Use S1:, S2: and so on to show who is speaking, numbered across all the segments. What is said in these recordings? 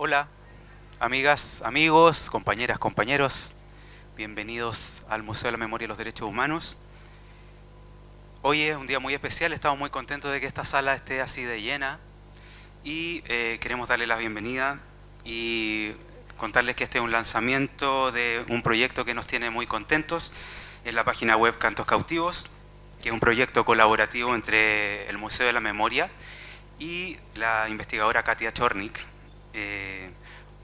S1: Hola, amigas, amigos, compañeras, compañeros. Bienvenidos al Museo de la Memoria y los Derechos Humanos. Hoy es un día muy especial, estamos muy contentos de que esta sala esté así de llena y queremos darle la bienvenida y contarles que este es un lanzamiento de un proyecto que nos tiene muy contentos en la página web Cantos Cautivos, que es un proyecto colaborativo entre el Museo de la Memoria y la investigadora Katia Chornik,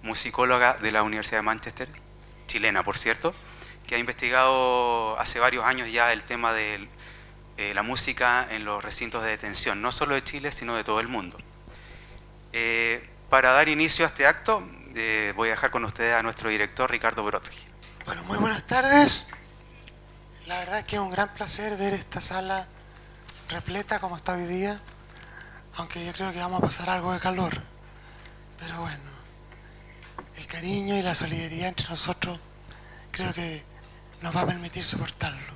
S1: musicóloga de la Universidad de Manchester, chilena por cierto, que ha investigado hace varios años ya el tema de la música en los recintos de detención, no solo de Chile, sino de todo el mundo. Para dar inicio a este acto, voy a dejar con ustedes a nuestro director Ricardo Brodsky.
S2: Bueno, muy buenas tardes. La verdad es que es un gran placer ver esta sala repleta como está hoy día, aunque yo creo que vamos a pasar algo de calor. Pero bueno, el cariño y la solidaridad entre nosotros creo que nos va a permitir soportarlo.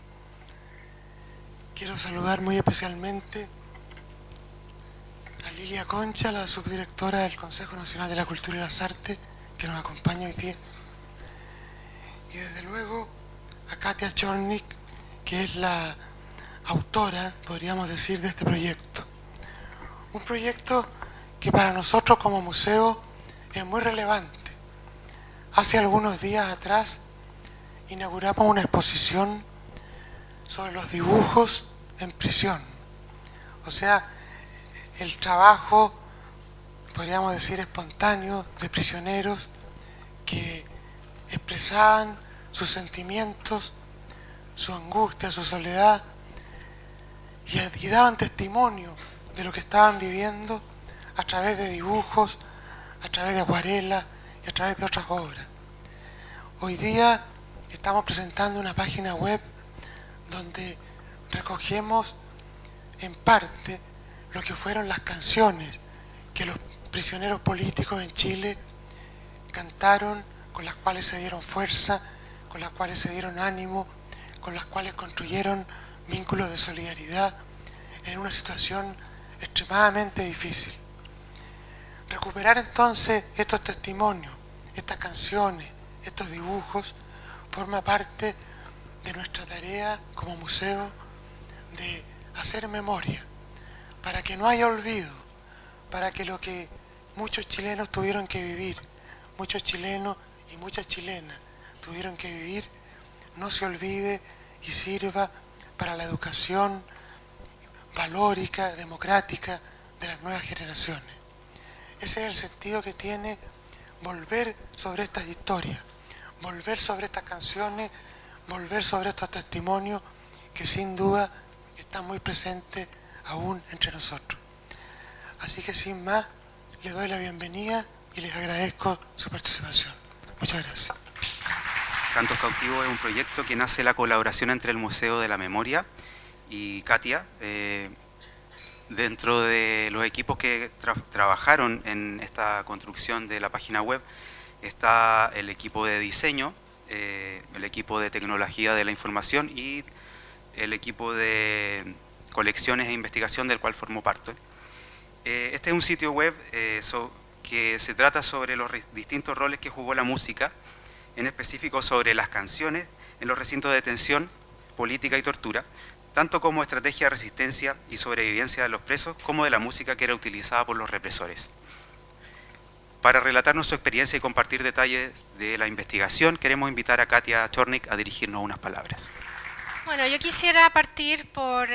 S2: Quiero saludar muy especialmente a Lilia Concha, la subdirectora del Consejo Nacional de la Cultura y las Artes, que nos acompaña hoy día. Y desde luego a Katia Chornik, que es la autora, podríamos decir, de este proyecto. Un proyecto que para nosotros como museo es muy relevante. Hace algunos días atrás inauguramos una exposición sobre los dibujos en prisión. O sea, el trabajo, podríamos decir, espontáneo de prisioneros que expresaban sus sentimientos, su angustia, su soledad, y daban testimonio de lo que estaban viviendo a través de dibujos, a través de acuarelas y a través de otras obras. Hoy día estamos presentando una página web donde recogemos en parte lo que fueron las canciones que los prisioneros políticos en Chile cantaron, con las cuales se dieron fuerza, con las cuales se dieron ánimo, con las cuales construyeron vínculos de solidaridad en una situación extremadamente difícil. Recuperar entonces estos testimonios, estas canciones, estos dibujos, forma parte de nuestra tarea como museo de hacer memoria, para que no haya olvido, para que lo que muchos chilenos tuvieron que vivir, muchos chilenos y muchas chilenas tuvieron que vivir, no se olvide y sirva para la educación valórica, democrática de las nuevas generaciones. Ese es el sentido que tiene volver sobre estas historias, volver sobre estas canciones, volver sobre estos testimonios que sin duda están muy presentes aún entre nosotros. Así que sin más, les doy la bienvenida y les agradezco su participación. Muchas gracias.
S1: Cantos Cautivos es un proyecto que nace de la colaboración entre el Museo de la Memoria y Katia. Dentro de los equipos que trabajaron en esta construcción de la página web está el equipo de diseño, el equipo de tecnología de la información y el equipo de colecciones e investigación del cual formó parte. Este es un sitio web que se trata sobre los distintos roles que jugó la música, en específico sobre las canciones en los recintos de detención, política y tortura, tanto como estrategia de resistencia y sobrevivencia de los presos, como de la música que era utilizada por los represores. Para relatarnos su experiencia y compartir detalles de la investigación, queremos invitar a Katia Chornik a dirigirnos unas palabras.
S3: Bueno, yo quisiera partir por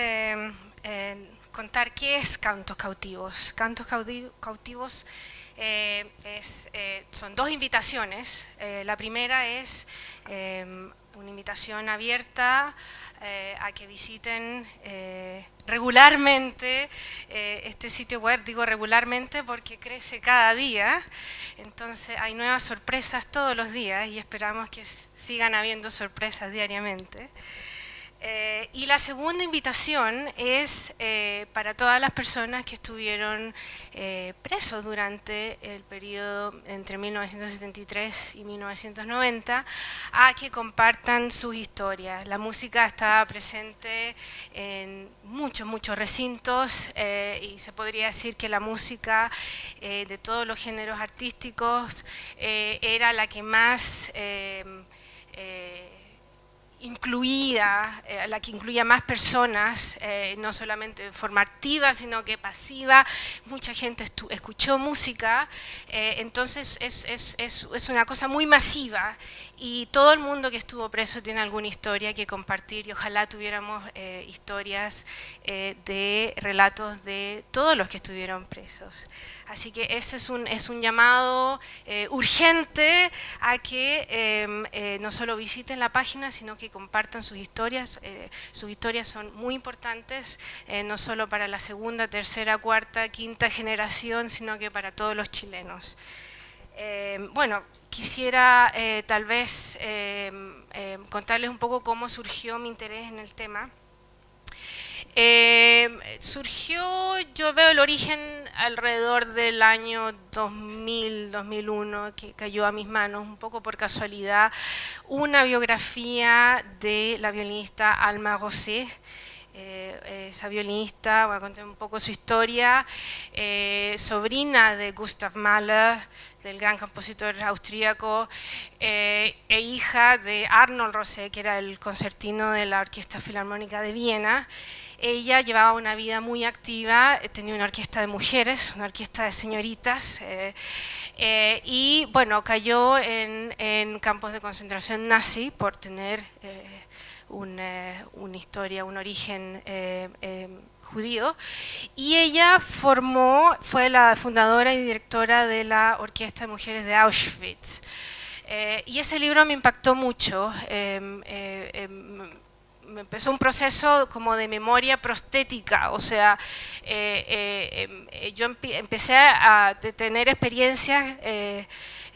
S3: contar qué es Cantos Cautivos. Cantos Cautivos son dos invitaciones. La primera es una invitación abierta a que visiten regularmente este sitio web. Digo regularmente porque crece cada día, entonces hay nuevas sorpresas todos los días y esperamos que sigan habiendo sorpresas diariamente. Y la segunda invitación es para todas las personas que estuvieron presos durante el periodo entre 1973 y 1990 a que compartan sus historias. La música está presente en muchos recintos y se podría decir que la música de todos los géneros artísticos era la que más incluida, la que incluía más personas, no solamente de forma activa, sino que pasiva. Mucha gente escuchó música, entonces es una cosa muy masiva y todo el mundo que estuvo preso tiene alguna historia que compartir y ojalá tuviéramos historias de relatos de todos los que estuvieron presos. Así que ese es un llamado urgente a que no solo visiten la página, sino que compartan sus historias. Sus historias son muy importantes, no solo para la segunda, tercera, cuarta, quinta generación, sino que para todos los chilenos. Bueno, quisiera tal vez contarles un poco cómo surgió mi interés en el tema. Surgió, yo veo el origen alrededor del año 2000, 2001, que cayó a mis manos un poco por casualidad, una biografía de la violinista Alma Rosé. Esa violinista, voy a contar un poco su historia, sobrina de Gustav Mahler, del gran compositor austríaco, e hija de Arnold Rosé, que era el concertino de la Orquesta Filarmónica de Viena. Ella llevaba una vida muy activa, tenía una orquesta de mujeres, una orquesta de señoritas, y bueno, cayó en campos de concentración nazi por tener una historia, un origen judío, y ella fue la fundadora y directora de la Orquesta de Mujeres de Auschwitz. Y ese libro me impactó mucho. Me empezó un proceso como de memoria prostética, o sea, yo empecé a tener experiencias,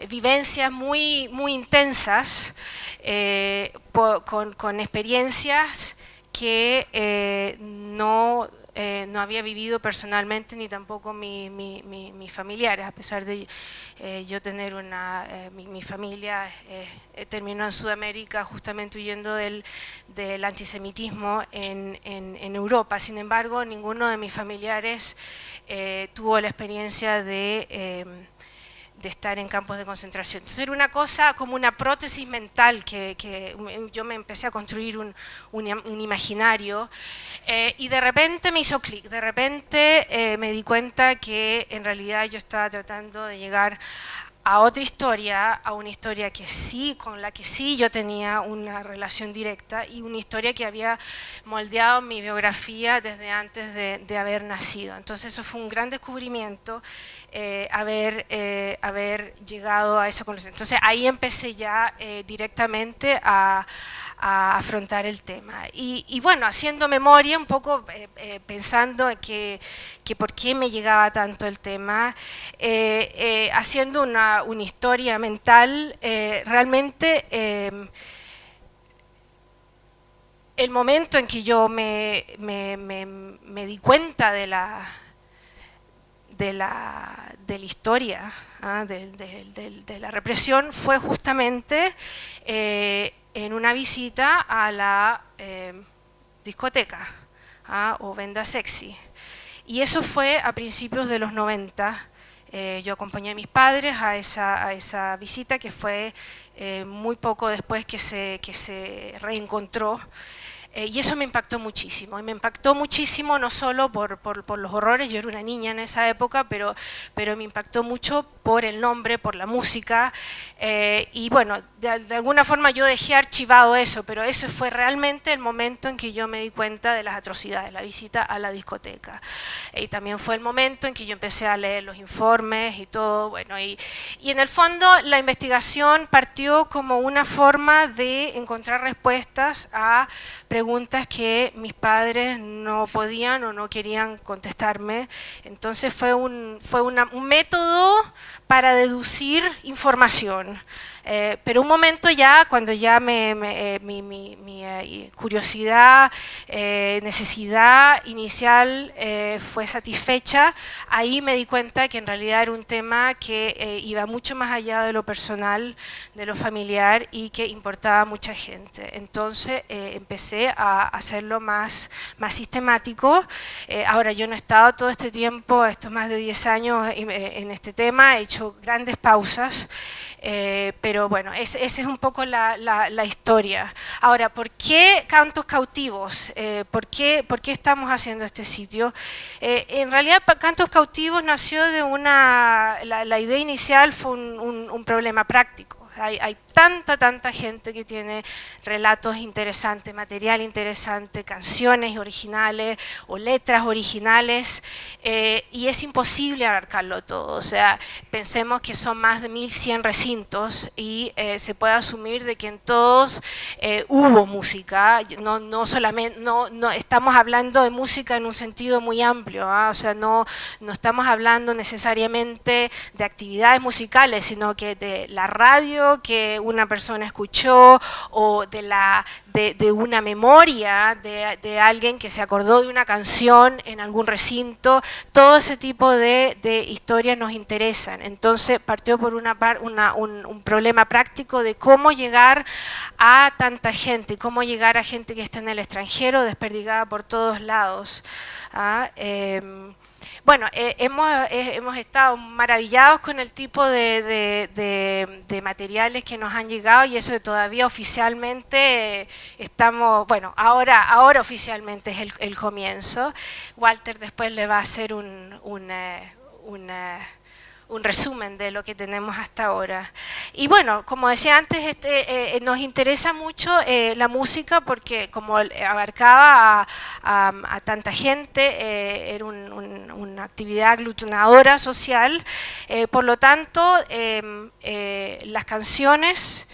S3: vivencias muy intensas, con experiencias que no había vivido personalmente ni tampoco mis familiares, a pesar de yo tener mi familia terminó en Sudamérica justamente huyendo del antisemitismo en Europa. Sin embargo, ninguno de mis familiares tuvo la experiencia de estar en campos de concentración. Entonces era una cosa como una prótesis mental que yo me empecé a construir un imaginario y de repente me hizo clic, de repente me di cuenta que en realidad yo estaba tratando de llegar a otra historia, a una historia que sí, con la que sí yo tenía una relación directa y una historia que había moldeado mi biografía desde antes de haber nacido. Entonces eso fue un gran descubrimiento, haber llegado a esa conexión. Entonces ahí empecé ya directamente a afrontar el tema. Y bueno, haciendo memoria, un poco pensando que por qué me llegaba tanto el tema, haciendo una historia mental, realmente el momento en que yo me di cuenta de la historia, de la represión, fue justamente en una visita a la discoteca o Venda Sexy. Y eso fue a principios de los 90. Yo acompañé a mis padres a esa visita, que fue muy poco después que se reencontró. Y eso me impactó muchísimo, y me impactó muchísimo no solo por los horrores, yo era una niña en esa época, pero me impactó mucho por el nombre, por la música, y bueno, de alguna forma yo dejé archivado eso, pero ese fue realmente el momento en que yo me di cuenta de las atrocidades, la visita a la discoteca. Y también fue el momento en que yo empecé a leer los informes y todo, bueno, y en el fondo la investigación partió como una forma de encontrar respuestas a preguntas que mis padres no podían o no querían contestarme. Entonces fue un método para deducir información. Pero un momento ya, cuando ya mi curiosidad, necesidad inicial fue satisfecha, ahí me di cuenta que en realidad era un tema que iba mucho más allá de lo personal, de lo familiar y que importaba a mucha gente. Entonces empecé a hacerlo más sistemático. Ahora yo no he estado todo este tiempo, estos más de 10 años en este tema, he hecho grandes pausas, pero bueno, esa es un poco la historia. Ahora, ¿por qué Cantos Cautivos? ¿Por qué estamos haciendo este sitio? En realidad, Cantos Cautivos nació de la idea inicial fue un problema práctico. Hay tanta gente que tiene relatos interesantes, material interesante, canciones originales o letras originales, y es imposible abarcarlo todo. O sea, pensemos que son más de 1100 recintos y se puede asumir de que en todos hubo música, no solamente, no estamos hablando de música en un sentido muy amplio, o sea, no estamos hablando necesariamente de actividades musicales, sino que de la radio que una persona escuchó o de una memoria de alguien que se acordó de una canción en algún recinto. Todo ese tipo de historias nos interesan. Entonces partió por un problema práctico de cómo llegar a tanta gente, cómo llegar a gente que está en el extranjero, desperdigada por todos lados. Bueno, hemos estado maravillados con el tipo de materiales que nos han llegado, y eso todavía oficialmente estamos, bueno, ahora oficialmente es el comienzo. Walter después le va a hacer un resumen de lo que tenemos hasta ahora. Y bueno, como decía antes, nos interesa mucho la música porque como abarcaba a tanta gente, era una actividad aglutinadora social, por lo tanto, las canciones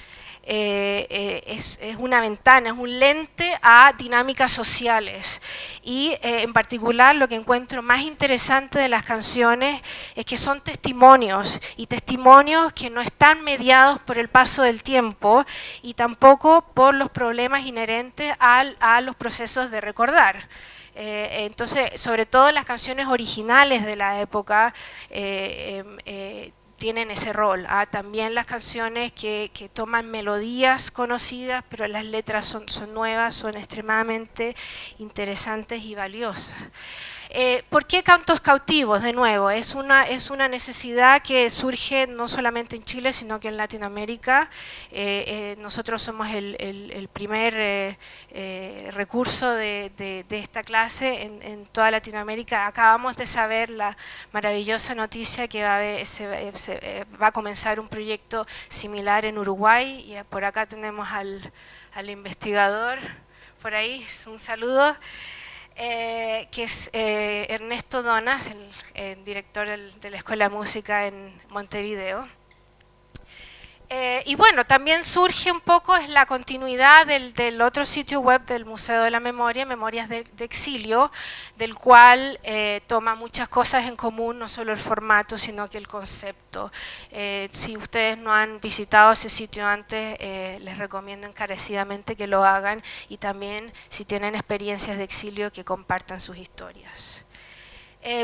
S3: es una ventana, es un lente a dinámicas sociales, y en particular lo que encuentro más interesante de las canciones es que son testimonios, y testimonios que no están mediados por el paso del tiempo y tampoco por los problemas inherentes a los procesos de recordar. Entonces, sobre todo las canciones originales de la época tienen ese rol. También las canciones que toman melodías conocidas, pero las letras son nuevas, son extremadamente interesantes y valiosas. ¿Por qué Cantos Cautivos? De nuevo, es una necesidad que surge no solamente en Chile, sino que en Latinoamérica. Nosotros somos el primer recurso de esta clase en toda Latinoamérica. Acabamos de saber la maravillosa noticia que va a comenzar un proyecto similar en Uruguay, y por acá tenemos al investigador, por ahí, un saludo. Que es Ernesto Donas, el director de la Escuela de Música en Montevideo. Y bueno, también surge un poco, es la continuidad del otro sitio web del Museo de la Memoria, Memorias de Exilio, del cual toma muchas cosas en común, no solo el formato, sino que el concepto. Si ustedes no han visitado ese sitio antes, les recomiendo encarecidamente que lo hagan, y también si tienen experiencias de exilio, que compartan sus historias.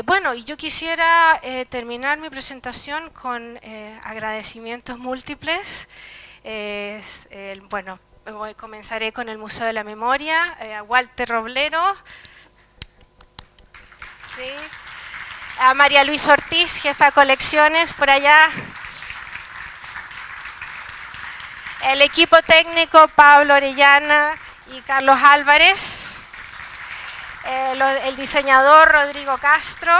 S3: Bueno, y yo quisiera terminar mi presentación con agradecimientos múltiples. Bueno, comenzaré con el Museo de la Memoria, a Walter Roblero, ¿sí? A María Luisa Ortiz, jefa de colecciones, por allá. El equipo técnico, Pablo Orellana y Carlos Álvarez. El diseñador Rodrigo Castro,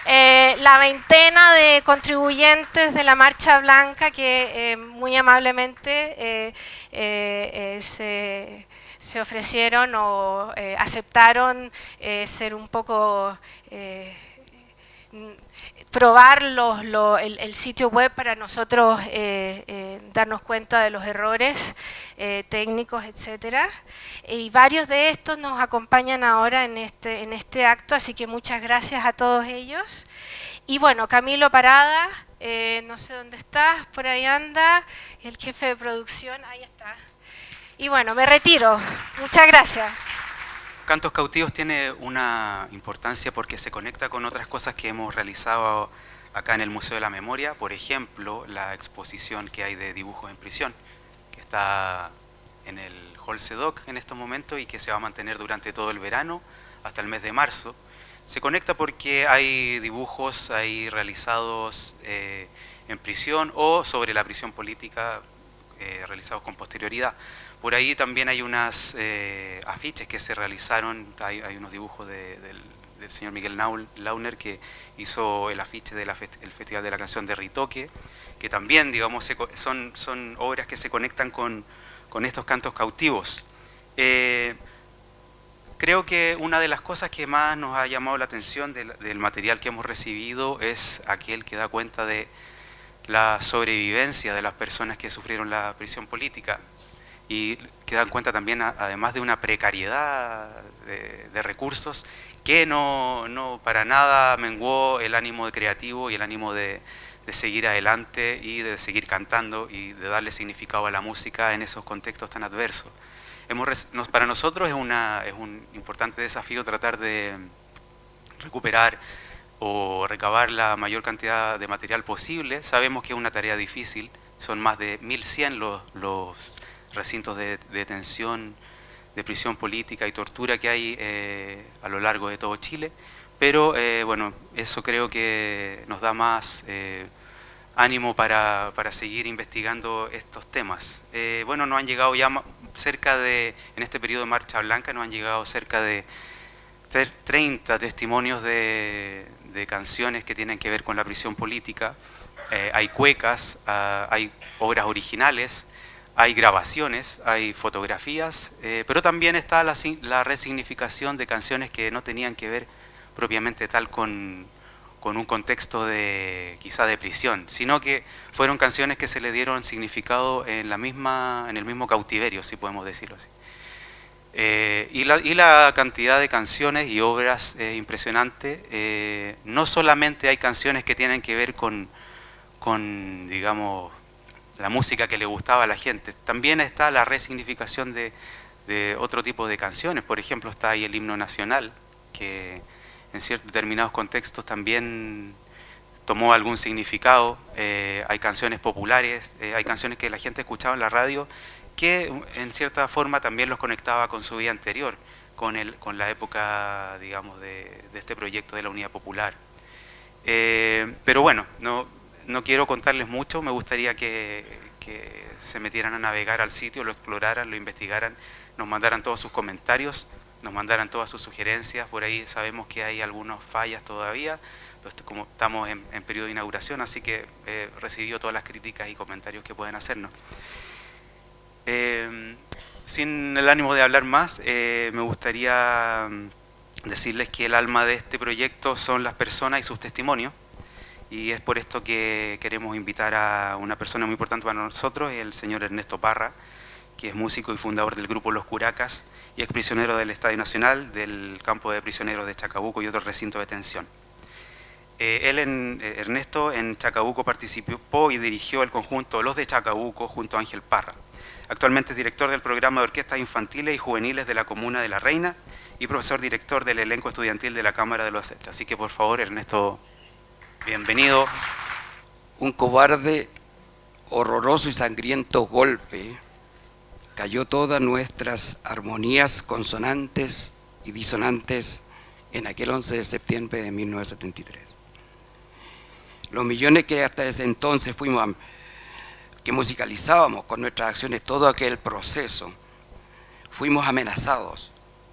S3: la veintena de contribuyentes de la Marcha Blanca que muy amablemente se ofrecieron o aceptaron ser un poco probar el sitio web para nosotros darnos cuenta de los errores técnicos, etcétera. Y varios de estos nos acompañan ahora en este acto, así que muchas gracias a todos ellos. Y bueno, Camilo Parada, no sé dónde está, por ahí anda, el jefe de producción, ahí está. Y bueno, me retiro. Muchas gracias.
S1: Cantos Cautivos tiene una importancia porque se conecta con otras cosas que hemos realizado acá en el Museo de la Memoria, por ejemplo, la exposición que hay de dibujos en prisión, que está en el Hall CEDOC en estos momentos y que se va a mantener durante todo el verano hasta el mes de marzo. Se conecta porque hay dibujos ahí realizados en prisión o sobre la prisión política realizados con posterioridad. Por ahí también hay unas afiches que se realizaron, hay unos dibujos del señor Miguel Launer que hizo el afiche del Festival de la Canción de Ritoque, que también, digamos, son obras que se conectan con estos cantos cautivos. Creo que una de las cosas que más nos ha llamado la atención del material que hemos recibido es aquel que da cuenta de la sobrevivencia de las personas que sufrieron la prisión política y que dan cuenta también, además de una precariedad de recursos, que no para nada menguó el ánimo creativo y el ánimo de seguir adelante y de seguir cantando y de darle significado a la música en esos contextos tan adversos. Para nosotros es un importante desafío tratar de recuperar o recabar la mayor cantidad de material posible. Sabemos que es una tarea difícil, son más de 1100 los recintos de detención, de prisión política y tortura que hay a lo largo de todo Chile, pero bueno, eso creo que nos da más ánimo para seguir investigando estos temas. Bueno, nos han llegado ya en este periodo de Marcha Blanca, nos han llegado cerca de 30 testimonios de canciones que tienen que ver con la prisión política. Hay cuecas, hay obras originales, hay grabaciones, hay fotografías, pero también está la resignificación de canciones que no tenían que ver propiamente tal con un contexto quizá de prisión, sino que fueron canciones que se le dieron significado en el mismo cautiverio, si podemos decirlo así. Y la cantidad de canciones y obras es impresionante. No solamente hay canciones que tienen que ver con digamos, la música que le gustaba a la gente, también está la resignificación de otro tipo de canciones. Por ejemplo, está ahí el himno nacional, que en ciertos determinados contextos también tomó algún significado. Hay canciones populares, hay canciones que la gente escuchaba en la radio, que en cierta forma también los conectaba con su vida anterior, con la época, digamos, de este proyecto de la Unidad Popular. Pero bueno, no quiero contarles mucho, me gustaría que se metieran a navegar al sitio, lo exploraran, lo investigaran, nos mandaran todos sus comentarios, nos mandaran todas sus sugerencias. Por ahí sabemos que hay algunas fallas todavía, pero como estamos en periodo de inauguración, así que he recibido todas las críticas y comentarios que pueden hacernos. Sin el ánimo de hablar más, me gustaría decirles que el alma de este proyecto son las personas y sus testimonios, y es por esto que queremos invitar a una persona muy importante para nosotros, el señor Ernesto Parra, que es músico y fundador del grupo Los Curacas y ex prisionero del Estadio Nacional, del campo de prisioneros de Chacabuco y otros recintos de detención. Ernesto en Chacabuco participó y dirigió el conjunto Los de Chacabuco junto a Ángel Parra. Actualmente es director del programa de orquestas infantiles y juveniles de la Comuna de La Reina y profesor director del elenco estudiantil de la Cámara de los Hechos. Así que por favor, Ernesto, bienvenido.
S4: Un cobarde, horroroso y sangriento golpe cayó todas nuestras armonías consonantes y disonantes en aquel 11 de septiembre de 1973. Los millones que hasta ese entonces que musicalizábamos con nuestras acciones todo aquel proceso, fuimos amenazados,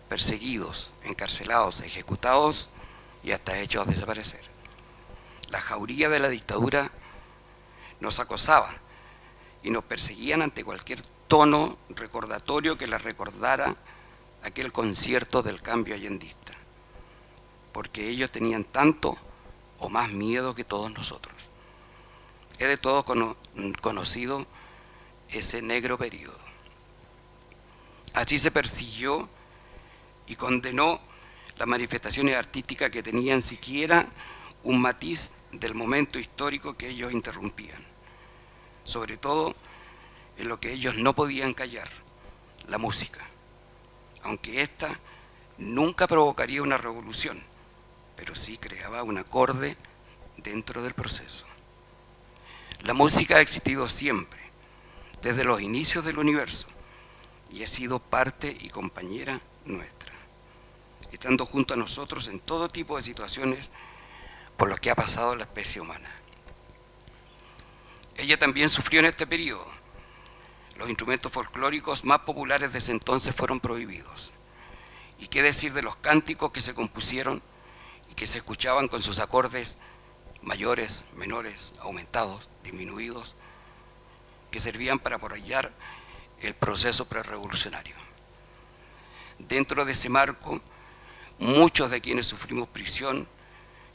S4: perseguidos, encarcelados, ejecutados y hasta hechos desaparecer. La jauría de la dictadura nos acosaba y nos perseguían ante cualquier tono recordatorio que les recordara aquel concierto del cambio allendista, porque ellos tenían tanto o más miedo que todos nosotros. Es de todos conocido ese negro periodo. Así se persiguió y condenó las manifestaciones artísticas que tenían siquiera un matiz del momento histórico que ellos interrumpían, sobre todo en lo que ellos no podían callar, la música, aunque ésta nunca provocaría una revolución, pero sí creaba un acorde dentro del proceso. La música ha existido siempre, desde los inicios del universo, y ha sido parte y compañera nuestra, estando junto a nosotros en todo tipo de situaciones por lo que ha pasado la especie humana. Ella también sufrió en este periodo. Los instrumentos folclóricos más populares de ese entonces fueron prohibidos. ¿Y qué decir de los cánticos que se compusieron y que se escuchaban con sus acordes mayores, menores, aumentados, disminuidos, que servían para apoyar el proceso prerrevolucionario? Dentro de ese marco, muchos de quienes sufrimos prisión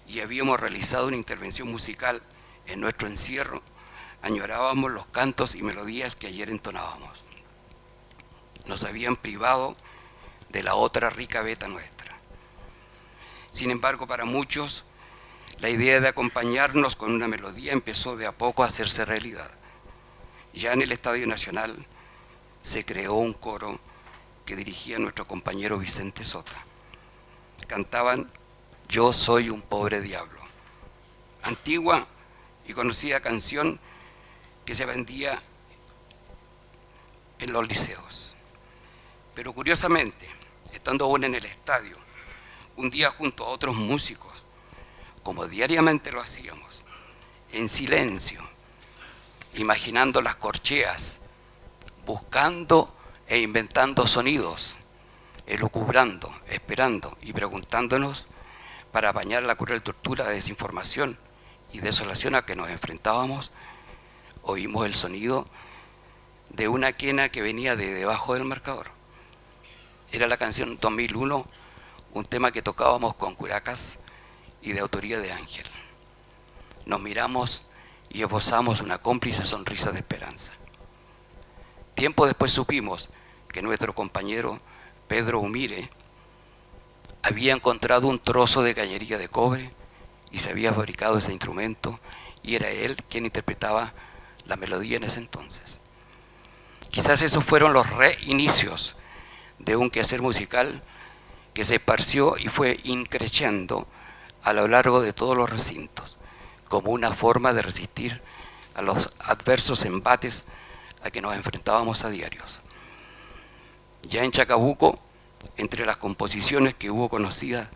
S4: y habíamos realizado una intervención musical en nuestro encierro, añorábamos los cantos y melodías que ayer entonábamos. Nos habían privado de la otra rica beta nuestra. Sin embargo, para muchos, la idea de acompañarnos con una melodía empezó de a poco a hacerse realidad. Ya en el Estadio Nacional se creó un coro que dirigía nuestro compañero Vicente Sota. Cantaban Yo soy un pobre diablo, antigua y conocida canción que se vendía en los liceos. Pero curiosamente, estando aún en el estadio, un día junto a otros músicos, como diariamente lo hacíamos, en silencio, imaginando las corcheas, buscando e inventando sonidos, elucubrando, esperando y preguntándonos para apañar la cruel tortura de desinformación y desolación a que nos enfrentábamos, oímos el sonido de una quena que venía de debajo del marcador. Era la canción 2001, un tema que tocábamos con curacas y de autoría de Ángel. Nos miramos y esbozamos una cómplice sonrisa de esperanza. Tiempo después supimos que nuestro compañero Pedro Umire había encontrado un trozo de cañería de cobre y se había fabricado ese instrumento, y era él quien interpretaba la melodía en ese entonces. Quizás esos fueron los reinicios de un quehacer musical que se esparció y fue increciendo a lo largo de todos los recintos, como una forma de resistir a los adversos embates a que nos enfrentábamos a diarios. Ya en Chacabuco, entre las composiciones que hubo conocidas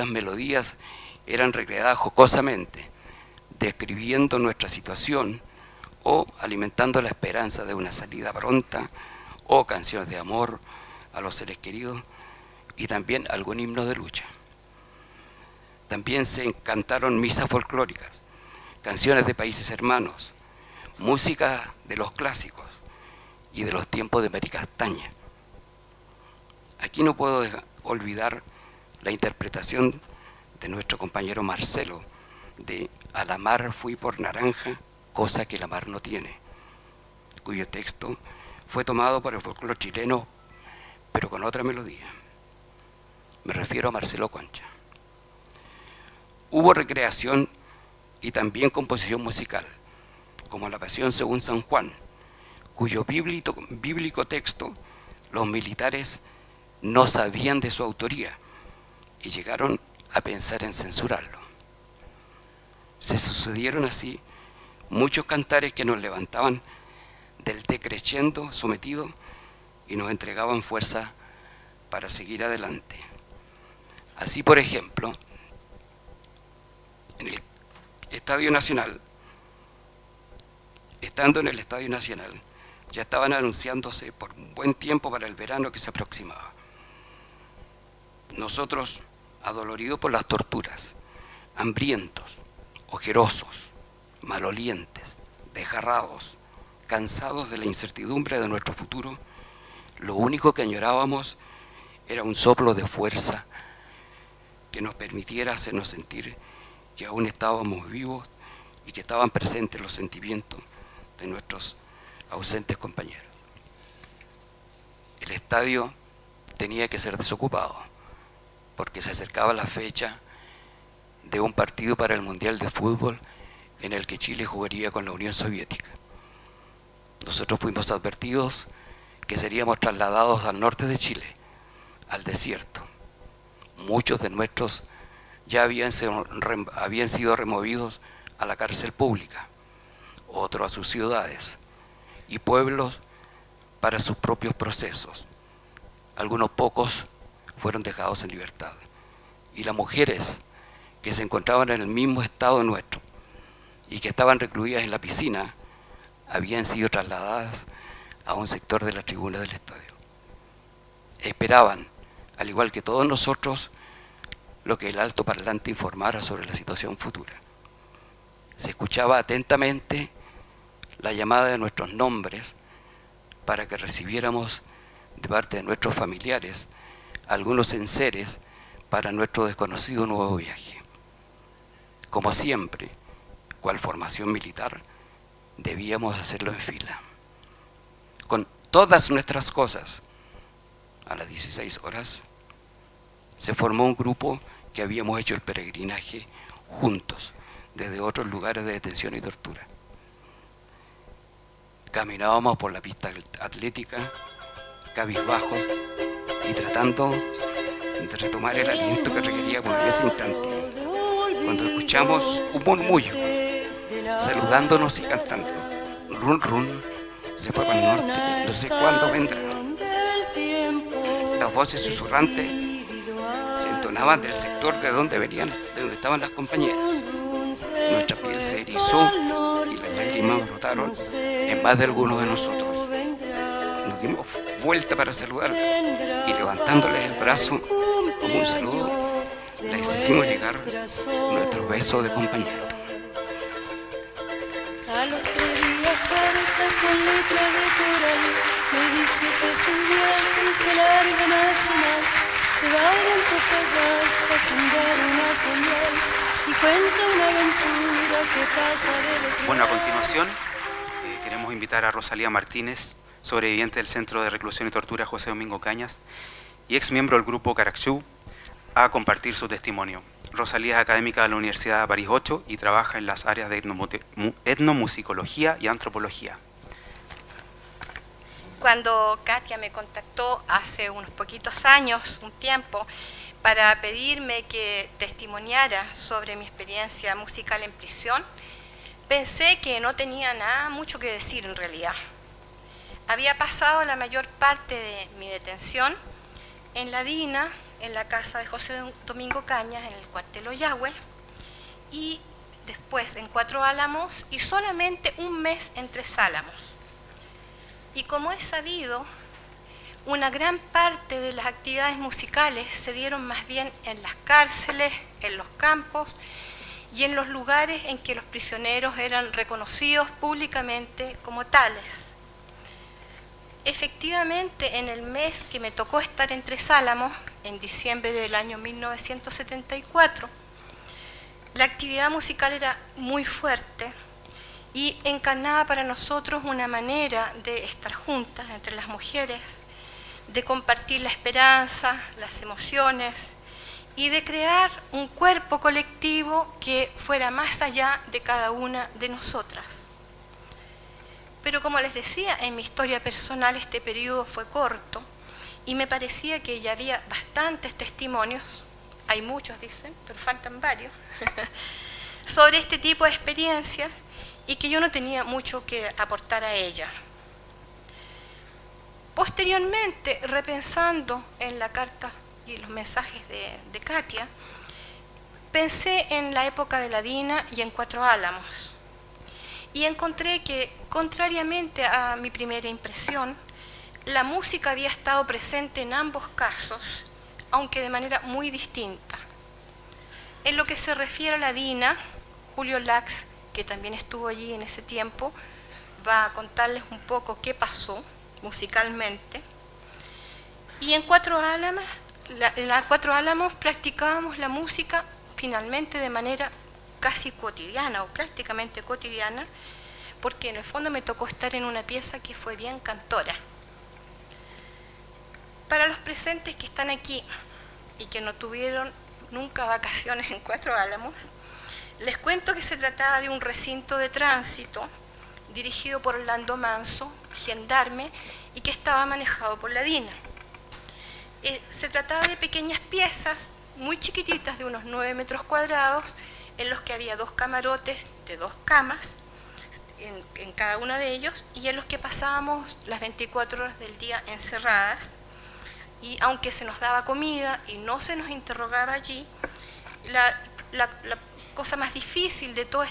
S4: melodías, eran recreadas jocosamente, describiendo nuestra situación o alimentando la esperanza de una salida pronta, o canciones de amor a los seres queridos, y también algún himno de lucha. También se cantaron misas folclóricas, canciones de países hermanos, música de los clásicos y de los tiempos de Mari Castaña. Aquí no puedo olvidar la interpretación de nuestro compañero Marcelo de A la mar fui por naranja, cosa que la mar no tiene, cuyo texto fue tomado por el folclore chileno, pero con otra melodía. Me refiero a Marcelo Concha. Hubo recreación y también composición musical, como La Pasión según San Juan, cuyo bíblico texto los militares no sabían de su autoría y llegaron a pensar en censurarlo. Se sucedieron así muchos cantares que nos levantaban del decreciendo sometido y nos entregaban fuerza para seguir adelante. Así, por ejemplo, en el Estadio Nacional, estando en el Estadio Nacional, ya estaban anunciándose por un buen tiempo para el verano que se aproximaba. Nosotros, adoloridos por las torturas, hambrientos, ojerosos, malolientes, desgarrados, cansados de la incertidumbre de nuestro futuro, lo único que añorábamos era un soplo de fuerza que nos permitiera hacernos sentir que aún estábamos vivos y que estaban presentes los sentimientos de nuestros ausentes compañeros. El estadio tenía que ser desocupado porque se acercaba la fecha de un partido para el Mundial de Fútbol en el que Chile jugaría con la Unión Soviética. Nosotros fuimos advertidos que seríamos trasladados al norte de Chile, al desierto. Muchos de nuestros ya habían sido removidos a la cárcel pública, otros a sus ciudades y pueblos para sus propios procesos. Algunos pocos fueron dejados en libertad. Y las mujeres que se encontraban en el mismo estado nuestro y que estaban recluidas en la piscina habían sido trasladadas a un sector de la tribuna del estadio. Esperaban, al igual que todos nosotros, lo que el altoparlante informara sobre la situación futura. Se escuchaba atentamente la llamada de nuestros nombres para que recibiéramos de parte de nuestros familiares algunos enseres para nuestro desconocido nuevo viaje. Como siempre, cual formación militar, debíamos hacerlo en fila. Con todas nuestras cosas, a las 16 horas, se formó un grupo que habíamos hecho el peregrinaje juntos, desde otros lugares de detención y tortura. Caminábamos por la pista atlética, cabizbajos y tratando de retomar el aliento que requeríamos en ese instante, cuando escuchamos un murmullo, saludándonos y cantando. Run, run, se fue para el norte, no sé cuándo vendrá. Las voces susurrantes se entonaban del sector de donde venían, de donde estaban las compañeras. Nuestra piel se erizó y las lágrimas brotaron en más de algunos de nosotros. Nos dimos vuelta para saludarlas y levantándoles el brazo como un saludo, les hicimos llegar nuestro beso de compañero.
S5: A los 3 días cartas con letras de coral, me dice que su viaje se larga nacional, se va a Antofagasta para sembrar una señal y cuenta una aventura que pasa de lo que...
S1: Bueno, a continuación queremos invitar a Rosalía Martínez, sobreviviente del Centro de Reclusión y Tortura José Domingo Cañas y ex miembro del grupo Caracciú, a compartir su testimonio. Rosalía es académica de la Universidad de París 8 y trabaja en las áreas de etnomusicología y antropología.
S6: Cuando Katia me contactó hace unos poquitos años, un tiempo, para pedirme que testimoniara sobre mi experiencia musical en prisión, pensé que no tenía nada mucho que decir en realidad. Había pasado la mayor parte de mi detención en la DINA, en la casa de José Domingo Cañas, en el cuartel Ollagüe, y después en 4 Álamos, y solamente un mes en 3 Álamos. Y como es sabido, una gran parte de las actividades musicales se dieron más bien en las cárceles, en los campos y en los lugares en que los prisioneros eran reconocidos públicamente como tales. Efectivamente, en el mes que me tocó estar en 3 Álamos, en diciembre del año 1974, la actividad musical era muy fuerte y encarnaba para nosotros una manera de estar juntas entre las mujeres, de compartir la esperanza, las emociones y de crear un cuerpo colectivo que fuera más allá de cada una de nosotras. Pero como les decía, en mi historia personal este periodo fue corto y me parecía que ya había bastantes testimonios, hay muchos dicen, pero faltan varios, sobre este tipo de experiencias y que yo no tenía mucho que aportar a ella. Posteriormente, repensando en la carta y los mensajes de Katia, pensé en la época de la DINA y en 4 Álamos. Y encontré que, contrariamente a mi primera impresión, la música había estado presente en ambos casos, aunque de manera muy distinta. En lo que se refiere a la DINA, Julio Lax, que también estuvo allí en ese tiempo, va a contarles un poco qué pasó musicalmente. Y en 4 Álamos practicábamos la música finalmente de manera casi cotidiana o prácticamente cotidiana, porque en el fondo me tocó estar en una pieza que fue bien cantora. Para los presentes que están aquí y que no tuvieron nunca vacaciones en Cuatro Álamos, les cuento que se trataba de un recinto de tránsito dirigido por Orlando Manso, gendarme, y que estaba manejado por la DINA. Se trataba de pequeñas piezas muy chiquititas de unos 9 metros cuadrados, en los que había 2 camarotes de 2 camas en cada uno de ellos, y en los que pasábamos las 24 horas del día encerradas. Y aunque se nos daba comida y no se nos interrogaba allí, la cosa más difícil de todo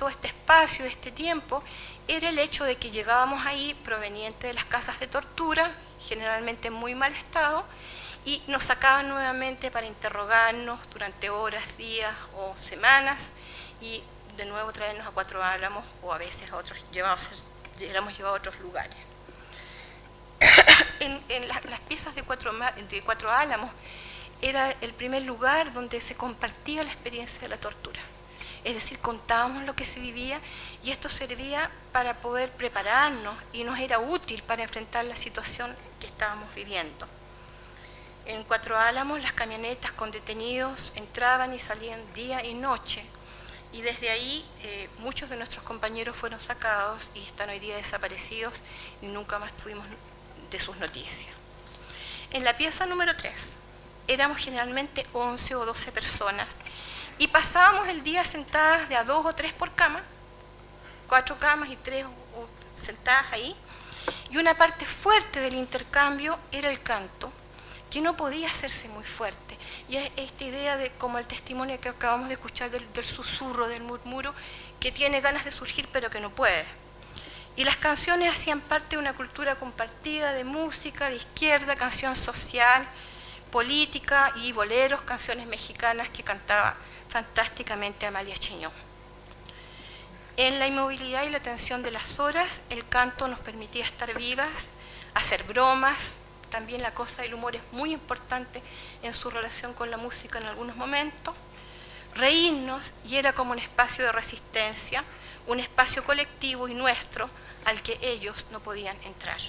S6: este espacio, de este tiempo, era el hecho de que llegábamos ahí proveniente de las casas de tortura, generalmente en muy mal estado, y nos sacaban nuevamente para interrogarnos durante horas, días o semanas, y de nuevo traernos a Cuatro Álamos, o a veces a otros, éramos llevados a otros lugares. En las piezas de Cuatro Álamos era el primer lugar donde se compartía la experiencia de la tortura. Es decir, contábamos lo que se vivía, y esto servía para poder prepararnos y nos era útil para enfrentar la situación que estábamos viviendo. En Cuatro Álamos las camionetas con detenidos entraban y salían día y noche, y desde ahí muchos de nuestros compañeros fueron sacados y están hoy día desaparecidos y nunca más tuvimos de sus noticias. En la pieza número 3 éramos generalmente 11 o 12 personas y pasábamos el día sentadas de a 2 o 3 por cama, 4 camas y 3 sentadas ahí, y una parte fuerte del intercambio era el canto, que no podía hacerse muy fuerte. Y es esta idea de, como el testimonio que acabamos de escuchar, del susurro, del murmuro, que tiene ganas de surgir pero que no puede. Y las canciones hacían parte de una cultura compartida de música, de izquierda, canción social, política y boleros, canciones mexicanas que cantaba fantásticamente Amalia Chiñón. En la inmovilidad y la tensión de las horas, el canto nos permitía estar vivas, hacer bromas. También la cosa del humor es muy importante en su relación con la música en algunos momentos. Reírnos, y era como un espacio de resistencia, un espacio colectivo y nuestro al que ellos no podían entrar.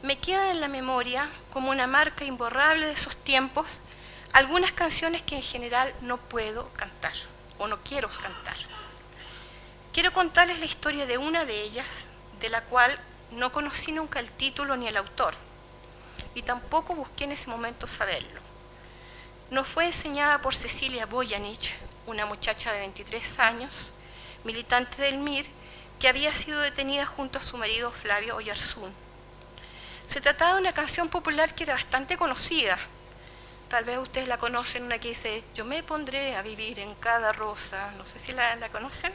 S6: Me quedan en la memoria como una marca imborrable de esos tiempos algunas canciones que en general no puedo cantar o no quiero cantar. Quiero contarles la historia de una de ellas, de la cual no conocí nunca el título ni el autor, y tampoco busqué en ese momento saberlo. Nos fue enseñada por Cecilia Boyanich, una muchacha de 23 años, militante del MIR, que había sido detenida junto a su marido Flavio Oyarzún. Se trataba de una canción popular que era bastante conocida. Tal vez ustedes la conocen, una que dice: yo me pondré a vivir en cada rosa. No sé si la conocen.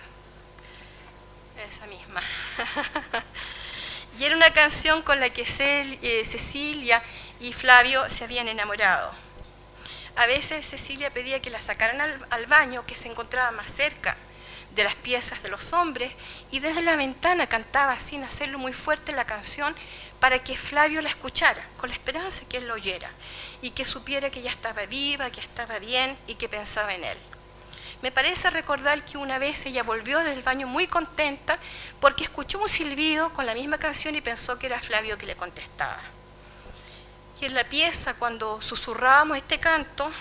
S6: Esa misma. Y era una canción con la que Cecilia y Flavio se habían enamorado. A veces Cecilia pedía que la sacaran al baño, que se encontraba más cerca de las piezas de los hombres, y desde la ventana cantaba sin hacerlo muy fuerte la canción para que Flavio la escuchara, con la esperanza que él lo oyera y que supiera que ella estaba viva, que estaba bien y que pensaba en él. Me parece recordar que una vez ella volvió del baño muy contenta porque escuchó un silbido con la misma canción y pensó que era Flavio que le contestaba. Y en la pieza, cuando susurrábamos este canto,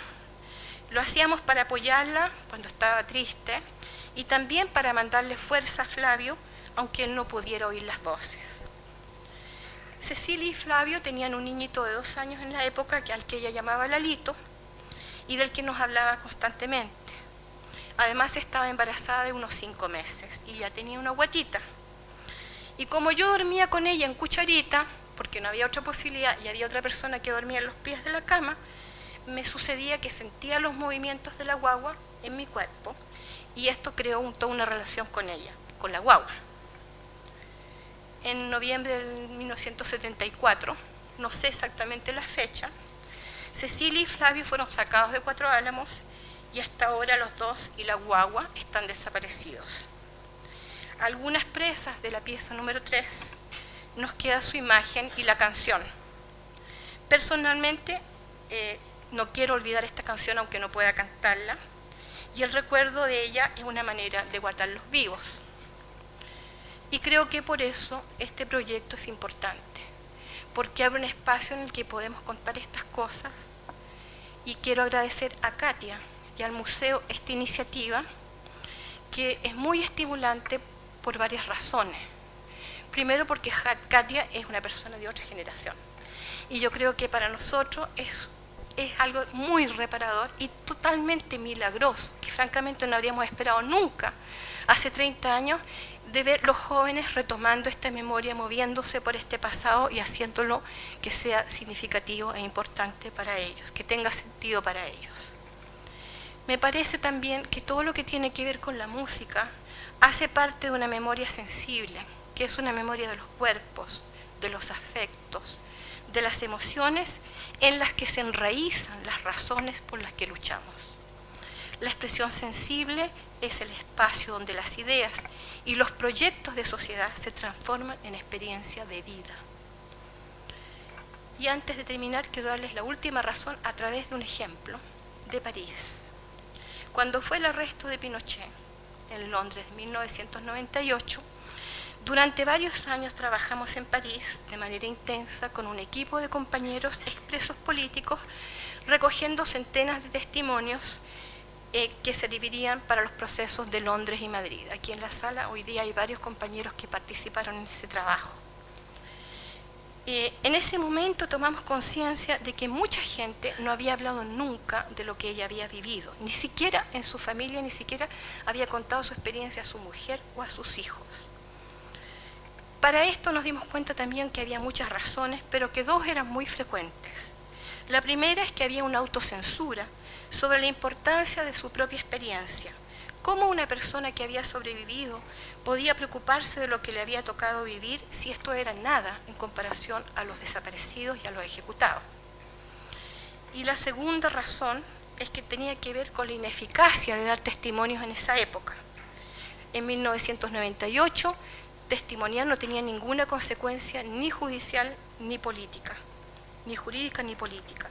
S6: lo hacíamos para apoyarla cuando estaba triste y también para mandarle fuerza a Flavio, aunque él no pudiera oír las voces. Cecilia y Flavio tenían un niñito de 2 años en la época, al que ella llamaba Lalito, y del que nos hablaba constantemente. Además estaba embarazada de unos 5 meses y ya tenía una guatita. Y como yo dormía con ella en cucharita, porque no había otra posibilidad y había otra persona que dormía en los pies de la cama, me sucedía que sentía los movimientos de la guagua en mi cuerpo, y esto creó toda una relación con ella, con la guagua. En noviembre de 1974, no sé exactamente la fecha, Cecilia y Flavio fueron sacados de Cuatro Álamos y hasta ahora los dos y la guagua están desaparecidos. Algunas presas de la pieza número 3 nos queda su imagen y la canción. Personalmente, no quiero olvidar esta canción aunque no pueda cantarla, y el recuerdo de ella es una manera de guardarlos vivos. Y creo que por eso este proyecto es importante, porque abre un espacio en el que podemos contar estas cosas Y quiero agradecer a Katia y al museo esta iniciativa, que es muy estimulante por varias razones. Primero, porque Katia es una persona de otra generación. Y yo creo que para nosotros es algo muy reparador y totalmente milagroso, que francamente no habríamos esperado nunca, hace 30 años, de ver los jóvenes retomando esta memoria, moviéndose por este pasado y haciéndolo que sea significativo e importante para ellos, que tenga sentido para ellos. Me parece también que todo lo que tiene que ver con la música hace parte de una memoria sensible, que es una memoria de los cuerpos, de los afectos, de las emociones en las que se enraizan las razones por las que luchamos. La expresión sensible es el espacio donde las ideas y los proyectos de sociedad se transforman en experiencia de vida. Y antes de terminar, quiero darles la última razón a través de un ejemplo de París. Cuando fue el arresto de Pinochet en Londres en 1998, durante varios años trabajamos en París de manera intensa con un equipo de compañeros expresos políticos, recogiendo centenas de testimonios que servirían para los procesos de Londres y Madrid. Aquí en la sala hoy día hay varios compañeros que participaron en ese trabajo. En ese momento tomamos conciencia de que mucha gente no había hablado nunca de lo que ella había vivido, ni siquiera en su familia, ni siquiera había contado su experiencia a su mujer o a sus hijos. Para esto nos dimos cuenta también que había muchas razones, pero que dos eran muy frecuentes. La primera es que había una autocensura sobre la importancia de su propia experiencia. ¿Cómo una persona que había sobrevivido podía preocuparse de lo que le había tocado vivir si esto era nada en comparación a los desaparecidos y a los ejecutados? Y la segunda razón es que tenía que ver con la ineficacia de dar testimonios en esa época. En 1998, testimoniar no tenía ninguna consecuencia ni judicial ni política, ni jurídica ni política.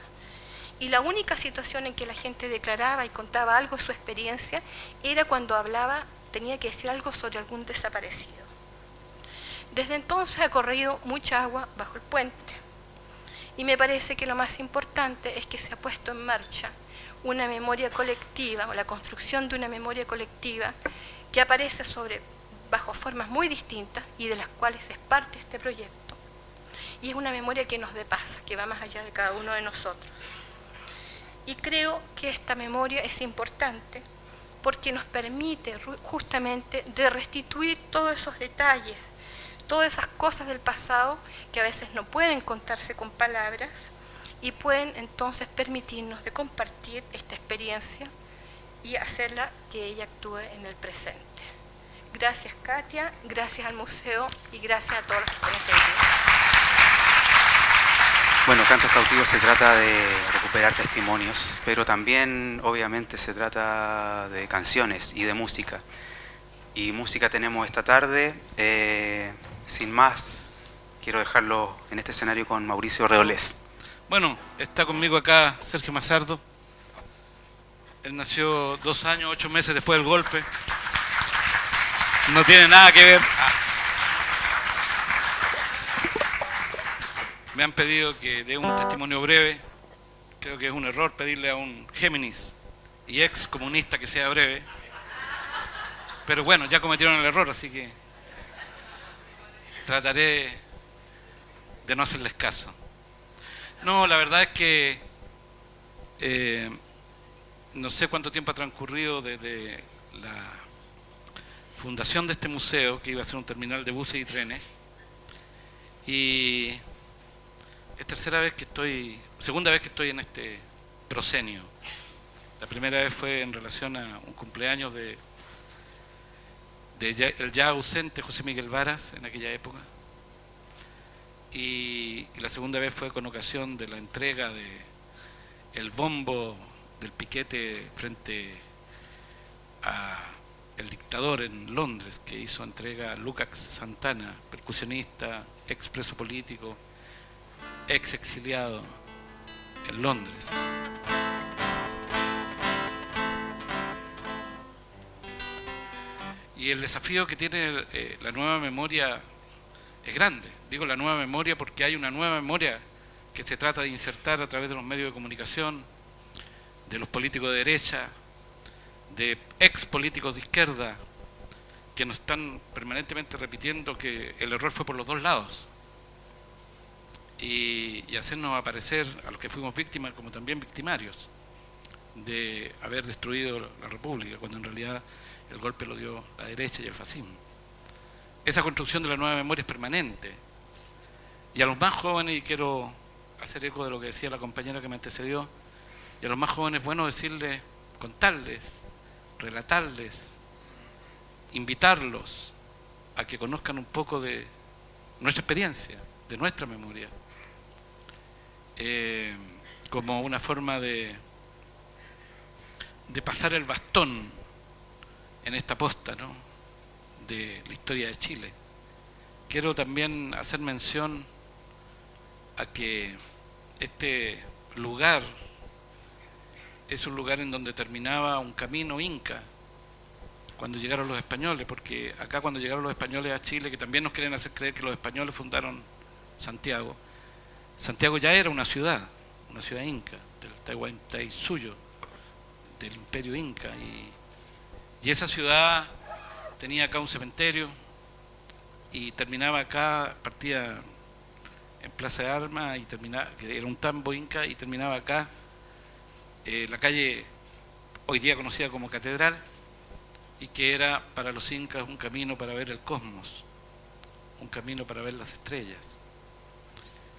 S6: Y la única situación en que la gente declaraba y contaba algo de su experiencia era cuando hablaba, tenía que decir algo sobre algún desaparecido. Desde entonces ha corrido mucha agua bajo el puente. Y me parece que lo más importante es que se ha puesto en marcha una memoria colectiva, o la construcción de una memoria colectiva que aparece bajo formas muy distintas y de las cuales es parte este proyecto. Y es una memoria que nos depasa, que va más allá de cada uno de nosotros. Y creo que esta memoria es importante porque nos permite justamente de restituir todos esos detalles, todas esas cosas del pasado que a veces no pueden contarse con palabras y pueden entonces permitirnos de compartir esta experiencia y hacerla que ella actúe en el presente. Gracias, Katia, gracias al museo y gracias a todos los que están aquí.
S1: Bueno, Cantos Cautivos se trata de recuperar testimonios, pero también obviamente se trata de canciones y de música. Y música tenemos esta tarde. Sin más, quiero dejarlo en este escenario con Mauricio Reolés.
S7: Bueno, está conmigo acá Sergio Mazardo. Él nació 2 años, 8 meses después del golpe. No tiene nada que ver. Me han pedido que dé un testimonio breve. Creo que es un error pedirle a un Géminis y ex comunista que sea breve. Pero bueno, ya cometieron el error, así que trataré de no hacerles caso. No, la verdad es que no sé cuánto tiempo ha transcurrido desde la fundación de este museo, que iba a ser un terminal de buses y trenes. Y es segunda vez que estoy en este proscenio. La primera vez fue en relación a un cumpleaños de el ya ausente José Miguel Varas en aquella época. Y la segunda vez fue con ocasión de la entrega de el bombo del piquete frente a el dictador en Londres, que hizo entrega a Lucas Santana, percusionista, ex preso político, ex exiliado en Londres. Y el desafío que tiene la nueva memoria es grande. Digo la nueva memoria porque hay una nueva memoria que se trata de insertar a través de los medios de comunicación, de los políticos de derecha, de ex políticos de izquierda, que nos están permanentemente repitiendo que el error fue por los dos lados, y hacernos aparecer a los que fuimos víctimas como también victimarios de haber destruido la República, cuando en realidad el golpe lo dio la derecha y el fascismo. Esa construcción de la nueva memoria es permanente. Y a los más jóvenes, y quiero hacer eco de lo que decía la compañera que me antecedió, y a los más jóvenes es bueno decirles, contarles, relatarles, invitarlos a que conozcan un poco de nuestra experiencia, de nuestra memoria, como una forma de pasar el bastón en esta posta, ¿no?, de la historia de Chile. Quiero también hacer mención a que este lugar es un lugar en donde terminaba un camino inca cuando llegaron los españoles, porque acá cuando llegaron los españoles a Chile, que también nos quieren hacer creer que los españoles fundaron Santiago, Santiago ya era una ciudad inca, del Tahuantinsuyo, del imperio inca, y esa ciudad tenía acá un cementerio y terminaba acá, partía en Plaza de Armas, y terminaba, que era un tambo inca, y terminaba acá, la calle hoy día conocida como Catedral, y que era para los incas un camino para ver el cosmos, un camino para ver las estrellas.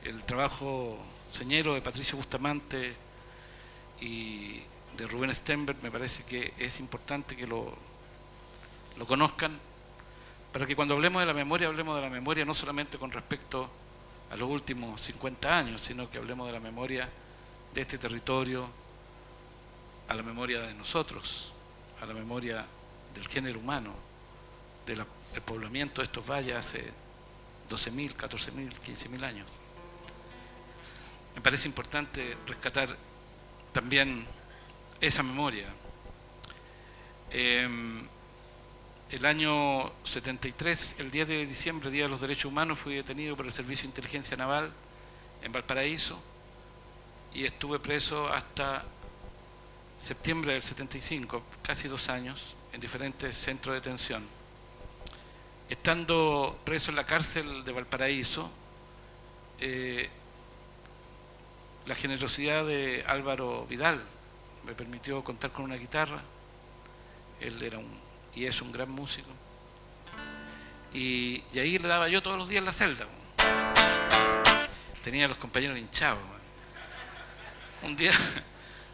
S7: El trabajo señero de Patricio Bustamante y de Rubén Stenberg me parece que es importante que lo conozcan, para que cuando hablemos de la memoria no solamente con respecto a los últimos 50 años, sino que hablemos de la memoria de este territorio, a la memoria de nosotros, a la memoria del género humano, del poblamiento de estos valles hace 12.000, 14.000, 15.000 años. Me parece importante rescatar también esa memoria. El año 73, el 10 de diciembre, Día de los Derechos Humanos, fui detenido por el Servicio de Inteligencia Naval en Valparaíso y estuve preso hasta septiembre del 75, casi 2 años, en diferentes centros de detención. Estando preso en la cárcel de Valparaíso, la generosidad de Álvaro Vidal me permitió contar con una guitarra. Él era y es un gran músico, y ahí le daba yo todos los días en la celda. Tenía a los compañeros hinchados. Un día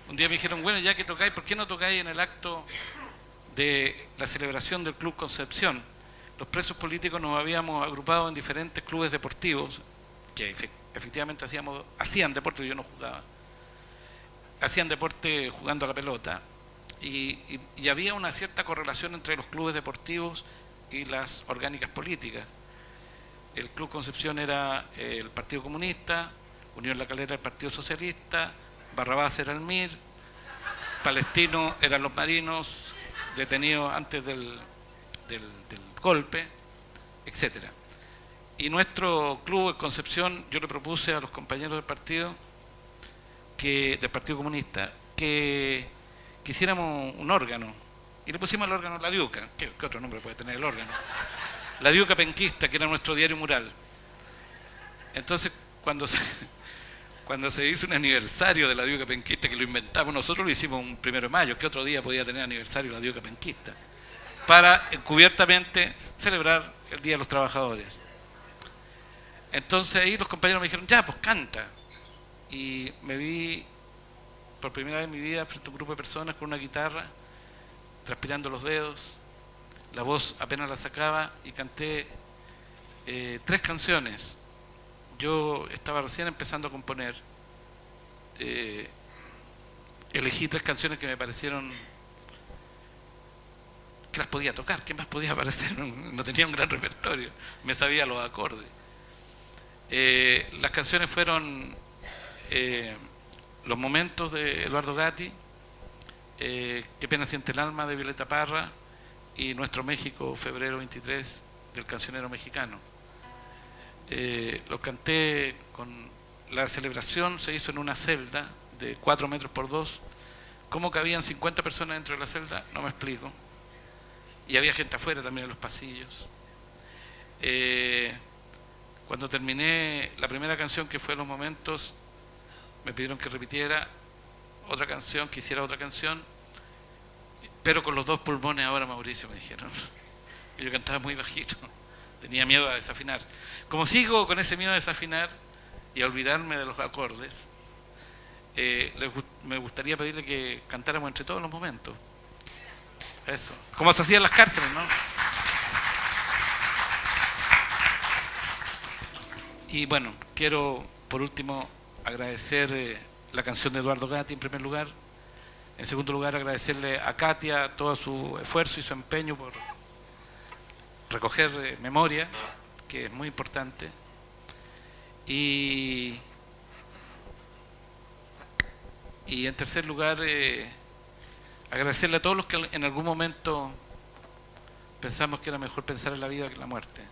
S7: me dijeron, bueno, ya que tocáis, ¿por qué no tocáis en el acto de la celebración del Club Concepción? Los presos políticos nos habíamos agrupado en diferentes clubes deportivos que efectivamente hacían deporte, yo no jugaba, hacían deporte jugando a la pelota, y había una cierta correlación entre los clubes deportivos y las orgánicas políticas. El Club Concepción era el Partido Comunista, Unión La Calera el Partido Socialista, Barrabás era el MIR, Palestino eran los marinos detenidos antes del golpe, etc. Y nuestro club de Concepción, yo le propuse a los compañeros del partido Comunista que hiciéramos un órgano, y le pusimos al órgano La Diuca. ¿Qué otro nombre puede tener el órgano? La Diuca Penquista, que era nuestro diario mural. Entonces, cuando se hizo un aniversario de la Diuca Penquista, que lo inventamos nosotros, lo hicimos un 1 de mayo. ¿Qué otro día podía tener aniversario la Diuca Penquista? Para encubiertamente celebrar el Día de los Trabajadores. Entonces ahí los compañeros me dijeron, ya, pues canta. Y me vi por primera vez en mi vida frente a un grupo de personas con una guitarra, transpirando los dedos, la voz apenas la sacaba, y canté 3 canciones. Yo estaba recién empezando a componer, elegí 3 canciones que me parecieron que las podía tocar. ¿Qué más podía aparecer? No tenía un gran repertorio, me sabía los acordes. Las canciones fueron Los Momentos de Eduardo Gatti, Qué pena siente el alma de Violeta Parra, y Nuestro México, febrero 23, del Cancionero Mexicano. Los canté con... La celebración se hizo en una celda de 4 metros por 2, ¿Cómo cabían 50 personas dentro de la celda? No me explico. Y había gente afuera también en los pasillos. Cuando terminé la primera canción, que fue Los Momentos, me pidieron que repitiera otra canción, que hiciera otra canción, pero con los 2 pulmones ahora, Mauricio, me dijeron. Y yo cantaba muy bajito, tenía miedo a desafinar. Como sigo con ese miedo a desafinar y a olvidarme de los acordes, me gustaría pedirle que cantáramos entre todos los momentos. Eso, como se hacía en las cárceles, ¿no? Y bueno, quiero por último agradecer la canción de Eduardo Gatti en primer lugar. En segundo lugar, agradecerle a Katia todo su esfuerzo y su empeño por recoger memoria, que es muy importante. Y en tercer lugar, agradecerle a todos los que en algún momento pensamos que era mejor pensar en la vida que en la muerte,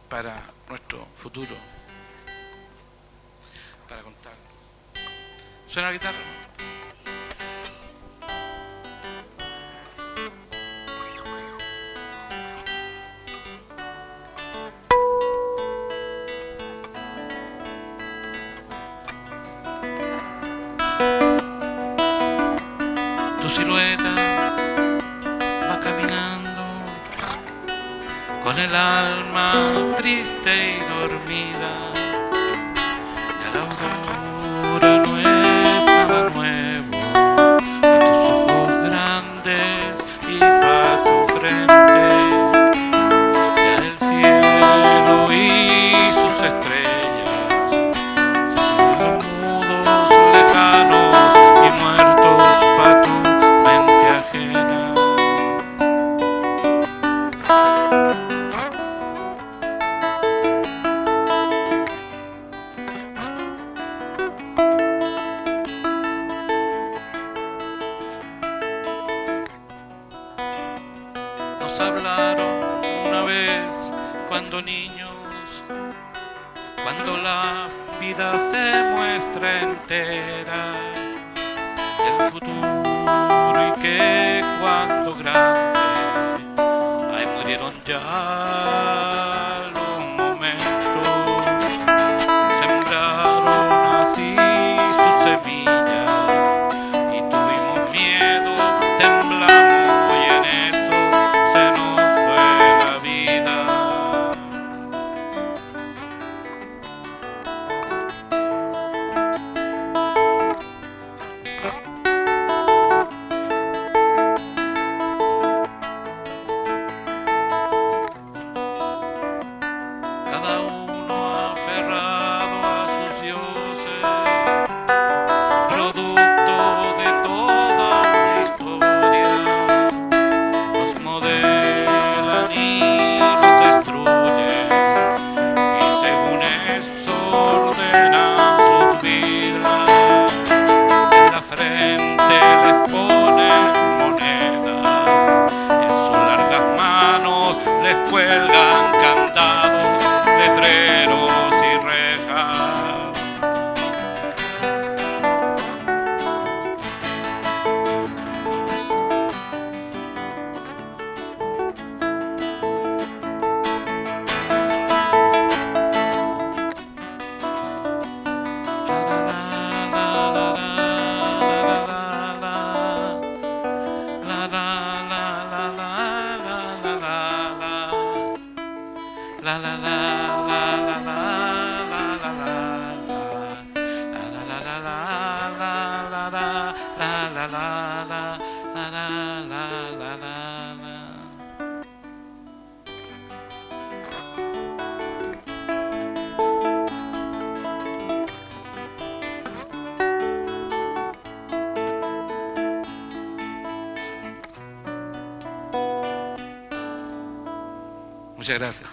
S7: para nuestro futuro, para contar. ¿Suena la guitarra? Tu silueta va caminando con el alma triste y dormida, y a la aurora no es nada nuevo, tus ojos grandes y pa' tu frente, ya el cielo y sus estrellas se quedaron mudos, lejanos y muertos pa' tu mente ajena. Nos hablaron una vez cuando niños, cuando la vida se muestra entera, del futuro, y que cuando grande, ay, murieron ya los momentos, sembraron así sus semillas y tuvimos miedo, temblamos y en eso se nos fue la vida. Cada uno aferrado a sus dioses, producto de toda una historia, los modelan y los destruyen, y según eso ordenan sus vidas. En la frente les ponen monedas, en sus largas manos les cuelgan candados, letreros y rejas. La la la la la la la la la la la la la la la la la la la. Muchas gracias.